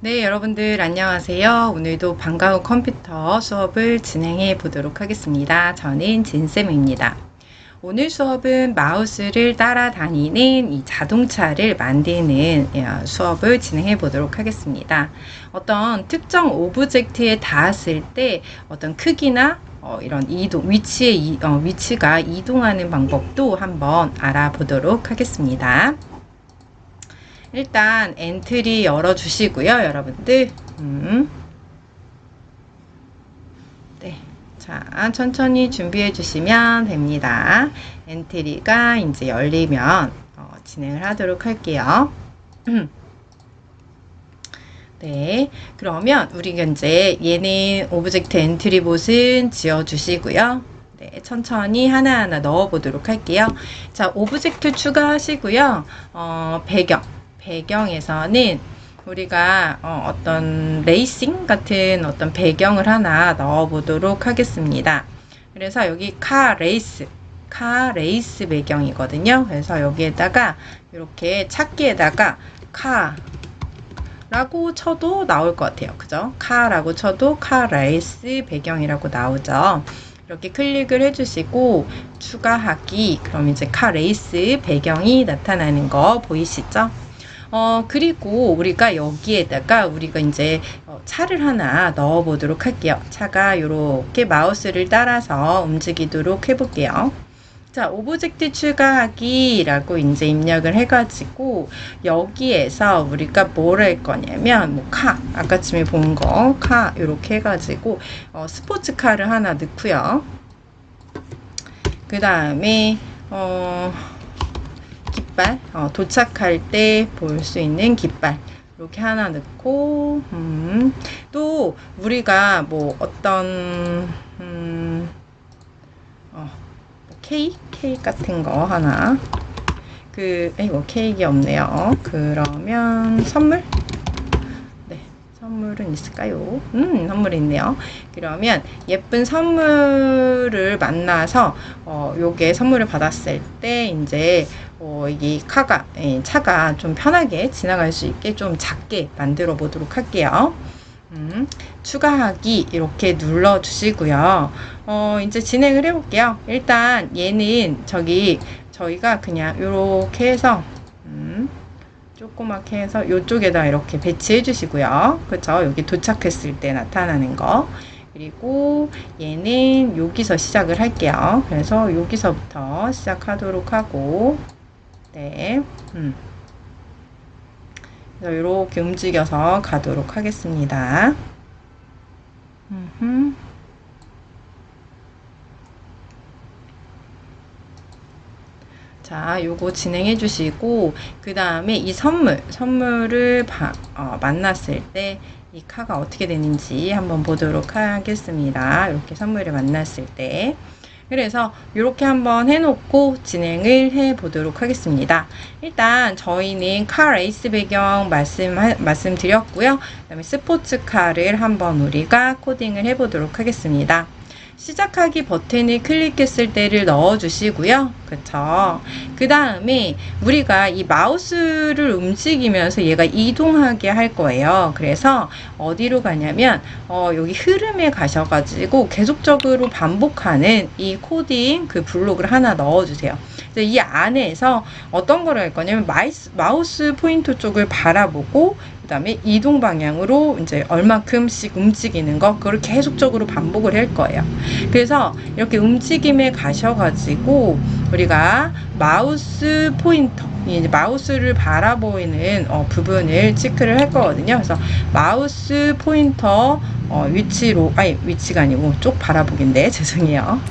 네, 여러분들 안녕하세요. 오늘도 반가운 컴퓨터 수업을 진행해 보도록 하겠습니다. 저는 진쌤입니다. 오늘 수업은 마우스를 따라다니는 이 자동차를 만드는 수업을 진행해 보도록 하겠습니다. 어떤 특정 오브젝트에 닿았을 때 어떤 크기나 이런 위치가 이동하는 방법도 한번 알아보도록 하겠습니다. 일단 엔트리 열어주시고요, 여러분들. 네. 자, 천천히 준비해 주시면 됩니다. 엔트리가 이제 열리면 진행을 하도록 할게요. 네. 그러면 우리가 이제 얘는 오브젝트 엔트리 봇은 지어 주시고요. 네, 천천히 하나하나 넣어 보도록 할게요. 자, 오브젝트 추가하시고요. 배경에서는 우리가 어떤 레이싱 같은 어떤 배경을 하나 넣어 보도록 하겠습니다. 그래서 여기 카 레이스 배경이거든요. 그래서 여기에다가 이렇게 찾기에다가 카라고 쳐도 나올 것 같아요. 그죠? 카라고 쳐도 카 레이스 배경이라고 나오죠. 이렇게 클릭을 해주시고 추가하기, 그럼 이제 카 레이스 배경이 나타나는 거 보이시죠? 그리고 우리가 여기에다가 우리가 이제 차를 하나 넣어 보도록 할게요. 차가 이렇게 마우스를 따라서 움직이도록 해볼게요. 자, 오브젝트 추가하기라고 이제 입력을 해가지고 여기에서 우리가 뭘 할 거냐면 아까쯤에 본 거 이렇게 해가지고 스포츠카를 하나 넣고요. 그 다음에 깃발, 도착할 때 볼 수 있는 깃발 이렇게 하나 넣고, 또 우리가 뭐 어떤 케이크 같은 거 하나, 이거 케이크가 없네요. 그러면 선물? 네, 선물은 있을까요? 선물이 있네요. 그러면 예쁜 선물을 만나서 요게 선물을 받았을 때 이제 이 차가 좀 편하게 지나갈 수 있게 좀 작게 만들어 보도록 할게요. 추가하기 이렇게 눌러 주시고요. 이제 진행을 해 볼게요. 일단 얘는 저희가 그냥 이렇게 해서 조그맣게 해서 이쪽에다 이렇게 배치해 주시고요. 그쵸? 여기 도착했을 때 나타나는 거. 그리고 얘는 여기서 시작을 할게요. 그래서 여기서부터 시작하도록 하고, 네. 이렇게 움직여서 가도록 하겠습니다. 자, 요거 진행해 주시고, 그 다음에 이 선물을 만났을 때 이 카가 어떻게 되는지 한번 보도록 하겠습니다. 이렇게 선물을 만났을 때. 그래서 이렇게 한번 해놓고 진행을 해 보도록 하겠습니다. 일단 저희는 카 레이스 배경 말씀드렸고요. 그 다음에 스포츠카를 한번 우리가 코딩을 해 보도록 하겠습니다. 시작하기 버튼을 클릭했을 때를 넣어 주시고요. 그쵸? 그 다음에 우리가 이 마우스를 움직이면서 얘가 이동하게 할 거예요. 그래서 어디로 가냐면 여기 흐름에 가셔가지고 계속적으로 반복하는 이 코딩 블록을 하나 넣어 주세요. 이 안에서 어떤 걸 할 거냐면 마우스 포인터 쪽을 바라보고 그 다음에 이동 방향으로 이제 얼마큼씩 움직이는 거, 그걸 계속적으로 반복을 할 거예요. 그래서 이렇게 움직임에 가셔가지고 우리가 마우스 포인터, 이제 마우스를 바라보이는 부분을 체크를 할 거거든요. 그래서 마우스 포인터 위치가 아니고 쪽 바라보기인데 죄송해요.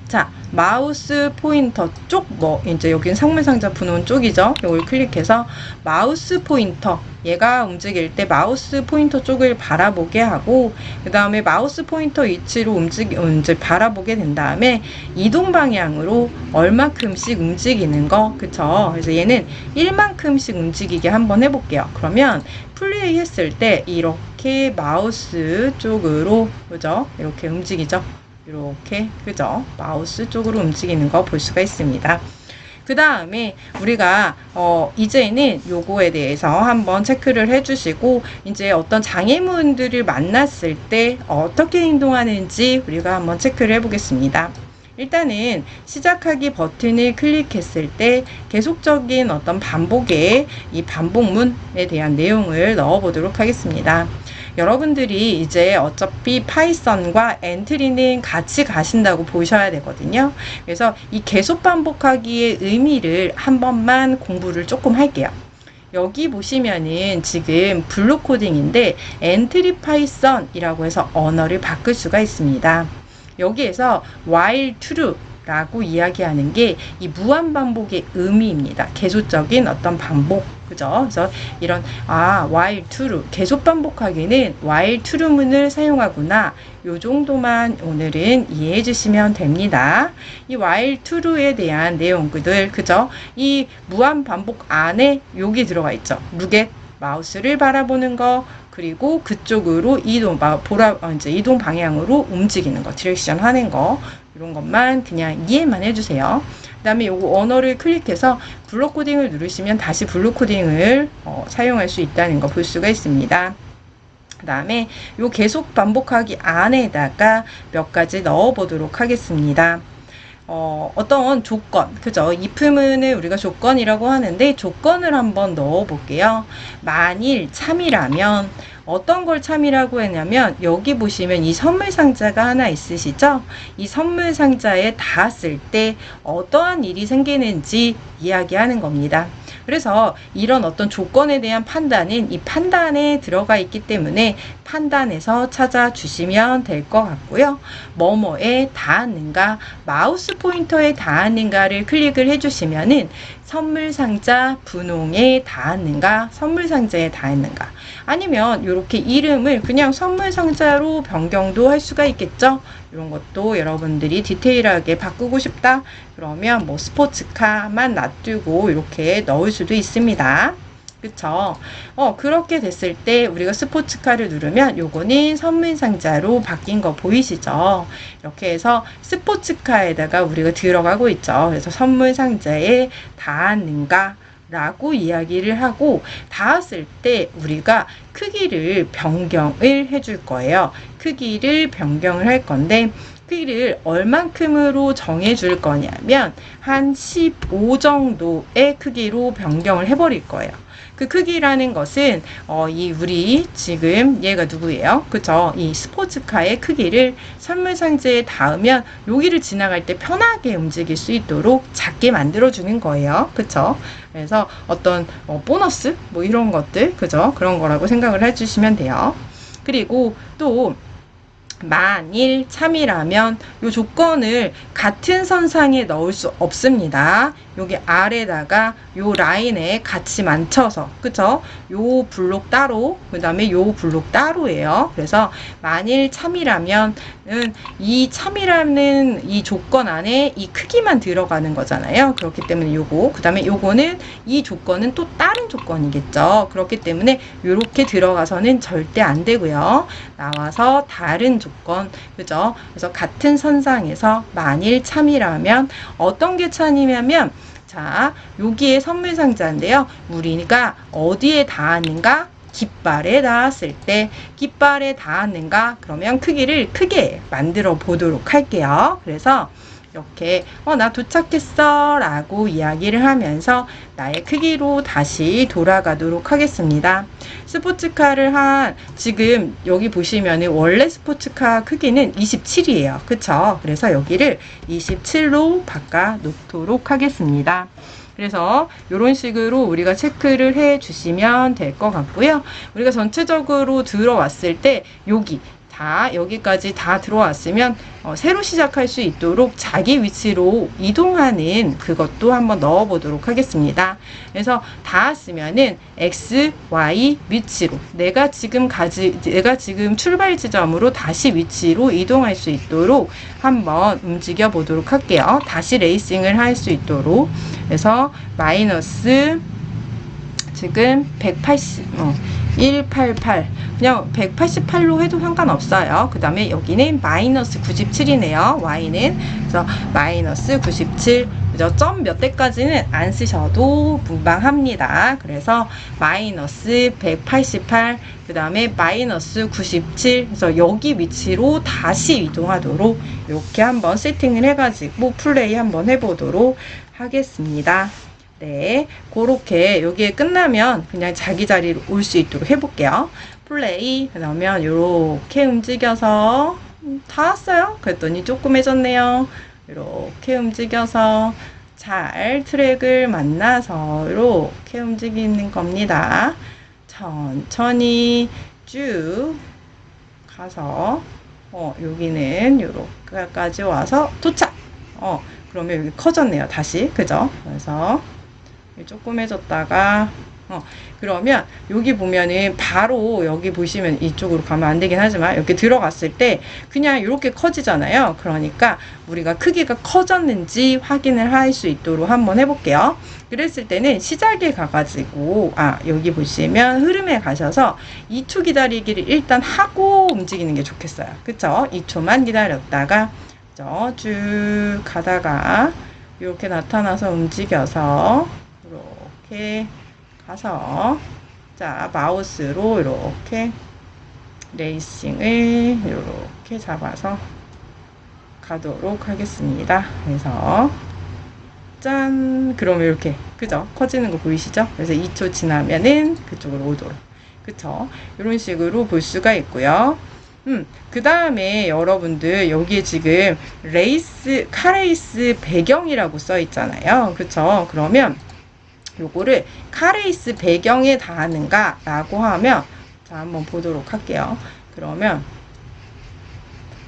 자, 마우스 포인터 쪽, 이제 여긴 상물상자 분원 쪽이죠. 이걸 클릭해서 마우스 포인터, 얘가 움직일 때 마우스 포인터 쪽을 바라보게 하고, 그 다음에 마우스 포인터 위치로 이제 바라보게 된 다음에 이동 방향으로 얼마큼씩 움직이는 거, 그쵸? 그래서 얘는 1만큼씩 움직이게 한번 해볼게요. 그러면 플레이 했을 때 이렇게 마우스 쪽으로, 그죠? 이렇게 움직이죠. 이렇게, 그죠? 마우스 쪽으로 움직이는 거 볼 수가 있습니다. 그 다음에 우리가 이제는 요거에 대해서 한번 체크를 해주시고 이제 어떤 장애물들을 만났을 때 어떻게 행동하는지 우리가 한번 체크를 해보겠습니다. 일단은 시작하기 버튼을 클릭했을 때 계속적인 어떤 반복의 이 반복문에 대한 내용을 넣어 보도록 하겠습니다. 여러분들이 이제 어차피 파이썬과 엔트리는 같이 가신다고 보셔야 되거든요. 그래서 이 계속 반복하기의 의미를 한 번만 공부를 조금 할게요. 여기 보시면은 지금 블록 코딩인데 엔트리 파이썬이라고 해서 언어를 바꿀 수가 있습니다. 여기에서 while true 라고 이야기하는 게 이 무한 반복의 의미입니다. 계속적인 어떤 반복, 그죠? 그래서 이런 while true 계속 반복하기는 while true문을 사용하구나. 요 정도만 오늘은 이해해 주시면 됩니다. 이 while true에 대한 내용들, 그죠? 이 무한 반복 안에 여기 들어가 있죠. look at 마우스를 바라보는 거, 그리고 그쪽으로 이동 방향으로 움직이는 거, 디렉션 하는 거, 이런 것만 그냥 이해만 해주세요. 그 다음에 요거 언어를 클릭해서 블록 코딩을 누르시면 다시 블록 코딩을 사용할 수 있다는 거 볼 수가 있습니다. 그 다음에 요 계속 반복하기 안에다가 몇 가지 넣어 보도록 하겠습니다. 어떤 조건, 그죠? if문을 우리가 조건이라고 하는데 조건을 한번 넣어 볼게요. 만일 참이라면 어떤 걸 참이라고 했냐면 여기 보시면 이 선물 상자가 하나 있으시죠? 이 선물 상자에 닿았을 때 어떠한 일이 생기는지 이야기하는 겁니다. 그래서 이런 어떤 조건에 대한 판단은 이 판단에 들어가 있기 때문에 판단에서 찾아주시면 될 것 같고요. 뭐뭐에 닿았는가, 마우스 포인터에 닿았는가를 클릭을 해주시면은 선물 상자 분홍에 닿았는가, 선물 상자에 닿았는가, 아니면 이렇게 이름을 그냥 선물 상자로 변경도 할 수가 있겠죠. 이런 것도 여러분들이 디테일하게 바꾸고 싶다 그러면 뭐 스포츠카만 놔두고 이렇게 넣을 수도 있습니다. 그쵸? 그렇게 됐을 때 우리가 스포츠카를 누르면 요거는 선물 상자로 바뀐 거 보이시죠? 이렇게 해서 스포츠카에다가 우리가 들어가고 있죠. 그래서 선물 상자에 닿았는가 라고 이야기를 하고 닿았을 때 우리가 크기를 변경을 해줄 거예요. 크기를 변경을 할 건데 크기를 얼만큼으로 정해 줄 거냐면 한 15 정도의 크기로 변경을 해버릴 거예요. 그 크기라는 것은 우리 지금 얘가 누구예요? 그쵸? 이 스포츠카의 크기를 선물 상자에 닿으면 여기를 지나갈 때 편하게 움직일 수 있도록 작게 만들어 주는 거예요. 그쵸? 그래서 어떤 보너스 뭐 이런 것들, 그죠? 그런 거라고 생각을 해주시면 돼요. 그리고 또 만일 참이라면 이 조건을 같은 선상에 넣을 수 없습니다. 여기 아래다가 요 라인에 같이 맞춰서, 그쵸? 요 블록 따로, 그 다음에 요 블록 따로예요. 그래서 만일 참이라면 이 참이라는 이 조건 안에 이 크기만 들어가는 거잖아요. 그렇기 때문에 요거, 그 다음에 요거는 이 조건은 또 다른 조건이겠죠. 그렇기 때문에 요렇게 들어가서는 절대 안 되고요. 나와서 다른 조건, 그죠? 그래서 같은 선상에서 만일 참이라면 어떤 게 참이냐면 자, 여기에 선물 상자인데요. 우리가 어디에 닿았는가? 깃발에 닿았을 때 깃발에 닿았는가? 그러면 크기를 크게 만들어 보도록 할게요. 그래서 이렇게 나 도착했어 라고 이야기를 하면서 나의 크기로 다시 돌아가도록 하겠습니다. 스포츠카를 지금 여기 보시면 원래 스포츠카 크기는 27이에요. 그쵸? 그래서 여기를 27로 바꿔 놓도록 하겠습니다. 그래서 이런 식으로 우리가 체크를 해 주시면 될 것 같고요. 우리가 전체적으로 들어왔을 때 여기까지 다 들어왔으면 새로 시작할 수 있도록 자기 위치로 이동하는 그것도 한번 넣어 보도록 하겠습니다. 그래서 닿았으면은 X, Y 위치로 내가 지금 출발 지점으로 다시 위치로 이동할 수 있도록 한번 움직여 보도록 할게요. 다시 레이싱을 할 수 있도록. 그래서 마이너스 지금 188 그냥 188로 해도 상관없어요. 그 다음에 여기는 마이너스 97이네요. Y는 그래서 마이너스 97 그죠? 점 몇 대까지는 안 쓰셔도 무방합니다. 그래서 마이너스 188, 그 다음에 마이너스 97, 그래서 여기 위치로 다시 이동하도록 이렇게 한번 세팅을 해가지고 플레이 한번 해보도록 하겠습니다. 네, 그렇게 여기에 끝나면 그냥 자기 자리로 올 수 있도록 해볼게요. 플레이, 그러면 이렇게 움직여서 다 왔어요. 그랬더니 조그매졌네요. 이렇게 움직여서 잘 트랙을 만나서 이렇게 움직이는 겁니다. 천천히 쭉 가서 여기는 이렇게까지 와서 도착. 그러면 여기 커졌네요. 다시 그죠? 그래서 조그매졌다가 그러면 여기 보면은 바로 여기 보시면 이쪽으로 가면 안 되긴 하지만 이렇게 들어갔을 때 그냥 이렇게 커지잖아요. 그러니까 우리가 크기가 커졌는지 확인을 할 수 있도록 한번 해볼게요. 그랬을 때는 시작에 가가지고 여기 보시면 흐름에 가셔서 2초 기다리기를 일단 하고 움직이는 게 좋겠어요. 그쵸? 2초만 기다렸다가 쭉 가다가 이렇게 나타나서 움직여서 이렇게 가서 자 마우스로 이렇게 레이싱을 이렇게 잡아서 가도록 하겠습니다. 그래서 짠, 그러면 이렇게 그죠? 커지는 거 보이시죠? 그래서 2초 지나면은 그쪽으로 오도록, 그쵸? 이런 식으로 볼 수가 있고요. 그 다음에 여러분들 여기에 지금 카레이스 배경이라고 써 있잖아요. 그쵸? 그러면 요거를 카레이스 배경에 닿았는가 라고 하면 자 한번 보도록 할게요. 그러면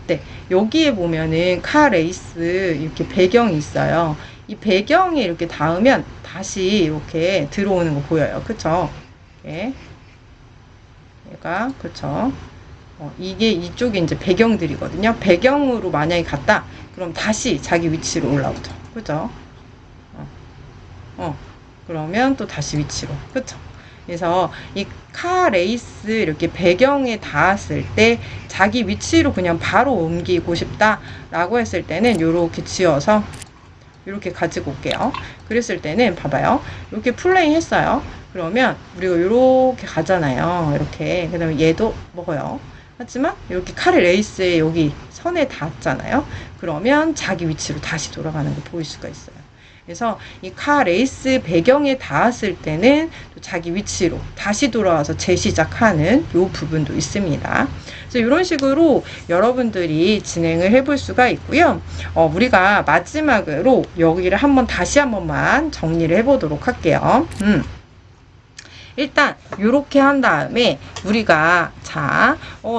네, 여기에 보면은 카레이스 이렇게 배경이 있어요. 이 배경에 이렇게 닿으면 다시 이렇게 들어오는 거 보여요. 그쵸? 이렇게 얘가 그쵸? 이게 이쪽에 이제 배경들이거든요. 배경으로 만약에 갔다 그럼 다시 자기 위치로 올라오죠. 그죠? 그러면 또 다시 위치로. 그쵸? 그래서 이 카레이스 이렇게 배경에 닿았을 때 자기 위치로 그냥 바로 옮기고 싶다 라고 했을 때는 이렇게 지어서 이렇게 가지고 올게요. 그랬을 때는 봐봐요. 이렇게 플레이 했어요. 그러면 우리가 이렇게 가잖아요. 이렇게. 그 다음에 얘도 먹어요. 하지만 이렇게 카레이스에 여기 선에 닿았잖아요. 그러면 자기 위치로 다시 돌아가는 거 보일 수가 있어요. 그래서 이 카레이스 배경에 닿았을 때는 또 자기 위치로 다시 돌아와서 재시작하는 요 부분도 있습니다. 그래서 이런 식으로 여러분들이 진행을 해볼 수가 있고요. 우리가 마지막으로 여기를 다시 한 번만 정리를 해보도록 할게요. 일단 요렇게 한 다음에 우리가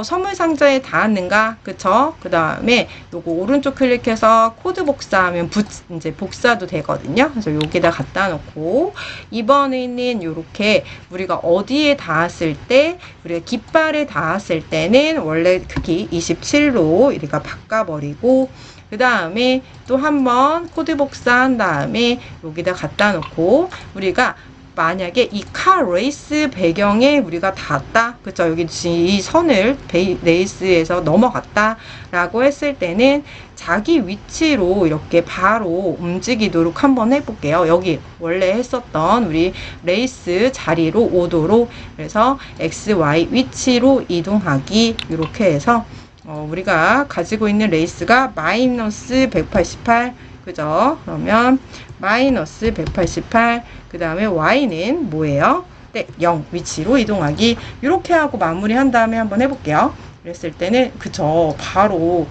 선물 상자에 닿았는가, 그쵸? 그 다음에 요거 오른쪽 클릭해서 코드 복사하면 이제 복사도 되거든요. 그래서 여기다 갖다 놓고 이번에는 요렇게 우리가 어디에 닿았을 때 우리가 깃발에 닿았을 때는 원래 크기 27로 우리가 바꿔버리고 그 다음에 또 한번 코드 복사한 다음에 여기다 갖다 놓고 우리가 만약에 이 카레이스 배경에 우리가 닿았다, 그쵸? 여기 이 선을 레이스에서 넘어갔다 라고 했을 때는 자기 위치로 이렇게 바로 움직이도록 한번 해볼게요. 여기 원래 했었던 우리 레이스 자리로 오도록, 그래서 XY 위치로 이동하기, 이렇게 해서 우리가 가지고 있는 레이스가 마이너스 188, 그죠? 그러면 마이너스 188, 그 다음에 y는 뭐예요? 네, 0 위치로 이동하기. 이렇게 하고 마무리한 다음에 한번 해볼게요. 그랬을 때는 그쵸, 바로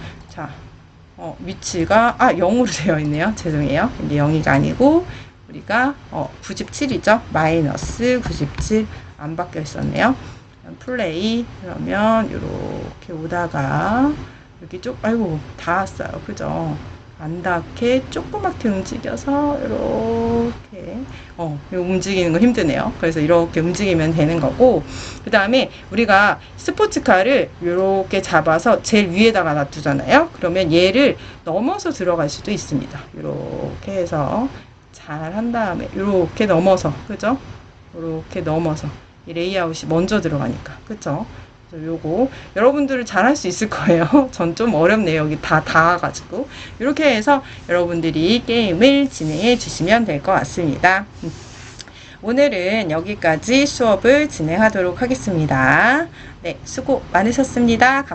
위치가 0으로 되어 있네요. 죄송해요. 이게 0이가 아니고 우리가 97이죠. 마이너스 97 안 바뀌어 있었네요. 플레이. 그러면 이렇게 오다가 여기 아이고 다 왔어요. 그죠? 안 닿게 조그맣게 움직여서 이렇게 움직이는 거 힘드네요. 그래서 이렇게 움직이면 되는 거고, 그 다음에 우리가 스포츠카를 이렇게 잡아서 제일 위에다가 놔두잖아요. 그러면 얘를 넘어서 들어갈 수도 있습니다. 이렇게 해서 잘 한 다음에 이렇게 넘어서, 그죠? 이렇게 넘어서 이 레이아웃이 먼저 들어가니까, 그죠? 요거 여러분들은 잘할 수 있을 거예요. 전 좀 어렵네요. 여기 다 닿아가지고. 이렇게 해서 여러분들이 게임을 진행해 주시면 될 것 같습니다. 오늘은 여기까지 수업을 진행하도록 하겠습니다. 네, 수고 많으셨습니다.